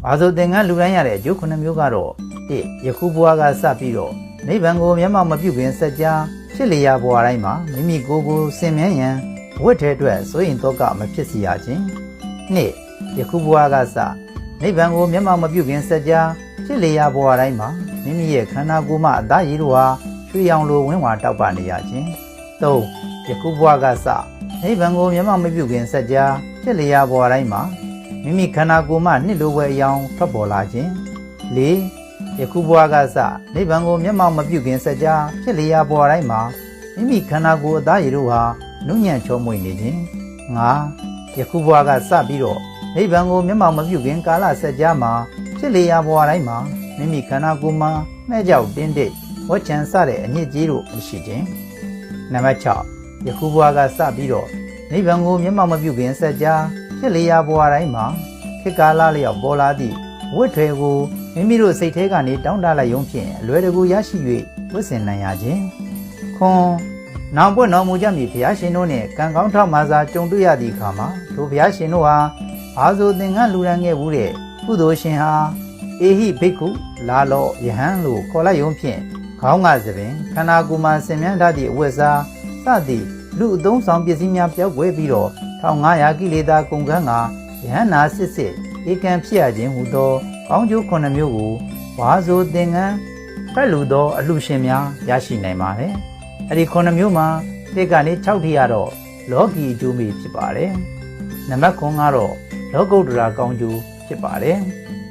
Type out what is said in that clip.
ဘာဆိုသင်္ကန်းလူတိုင်းရတဲ့အကျိုး9မျိုးကတော့1ယခုဘဝကစပြီးတော့နိဗ္ဗာန်ကိုမျက်မှောက်မပြုခင်စัจ जा ဖြစ်လျာဘဝတိုင်းမှာမိမိကိုယ်ကိုစင်မြန်းရန်ဝိတ္ထဲအတွက်စိုးရင်တော့ကမဖြစ်စီရခြင်း2ယခုဘဝကစနိဗ္ဗာန်ကိုမျက်မှောက်မပြုခင်စัจ जा ဖြစ်လျာဘဝတိုင်းမှာမိမိရဲ့ခန္ဓာကိုယ်မှအသားရည်တို့ဟာရွှေရောင်လိုဝင်းဝါတောက်ပနေရခြင်း3ယခုဘဝကစနိဗ္ဗာန်ကိုမျက်မှောက်မပြုခင်စัจ जा ဖြစ်လျာဘဝတိုင်းမှာမိမိခန္ဓာကိုယ်မှနှစ်လိုဝဲအယောင်ထွက်ပေါ်လာခြင်း4ယခုဘဝကစနိဗ္ဗာန်ကိုမျက်မှောက်မပြုခင်စัจ जा ဖြစ်လျာဘဝတိုင်းမှာမိမိခန္ဓာကိုယ်အသားရည်တို့ဟာနုညံ့ချောမွေ့နေခြင်း5ယခုဘဝကစပြီးတော့နိဗ္ဗာန်ကိုမျက်မှောက်မပြုခင်ကာလစัจ जा မှာဖြစ်လျာဘဝတိုင်းမှာမိမိခန္ဓာကိုယ်မှာမဲ့ကြောက်တင်းတိတ်ဝတ်ချံစတဲ့အညစ်အကြေးတို့မရှိခြင်းနံပါတ်6ယခုဘဝကစပြီးတော့နိဗ္ဗာန်ကိုမျက်မှောက်မပြုခင်စัจ जा ဖြစ်လျာဘဝတိုင်းမှာခေတ်ကာလလျောက်ပေါ်လာသည့်ဝတ်ထွေကိုမိမိတို့စိတ်ထဲကနေတောင်းတလိုက်ရုံဖြင့်အလွယ်တကူရရှိ၍ဝတ်ဆင်နိုင်ရခြင်းခွန်နောင်ပွင့်တော်မူကြမည်ဘုရားရှင်တို့နှင့်ကံကောင်းထောက်မှစာကြုံတွေ့ရသည့်အခါမှာထိုဘုရားရှင်တို့ဟာဘာဆိုသင်္ကန်းလူရန်ခဲ့ဘူးတဲ့ကုသိုလ်ရှင်ဟာအေဟိဘိက္ခုလာလောယဟန်လို့ခေါ်လိုက်ရုံဖြင့်ခေါင်းကသပင်ခန္ဓာကိုယ်မှာဆင်မြန်းထားသည့်အဝတ်စားစသည့်လူအသုံးဆောင်ပစ္စည်းများပျောက်ကွယ်ပြီးတော့1500ကိလေသာကုန်ခန်းကယဟန္နာစစ်စစ်ဧကံဖြစ်ရခြင်းဟူသောကောင်းကျိုး9မျိုးကိုဝါဆိုသင်္ကန်းဖက်လူသောအလှရှင်များရရှိနိုင်ပါတယ်။အဲဒီ9မျိုးမှာတစ်ကနေ6ထိရတော့လောကီအကျိုးမျိုးဖြစ်ပါတယ်။နံပါတ်9ကတော့လောကုတ္တရာကောင်းကျိုးဖြစ်ပါတယ်။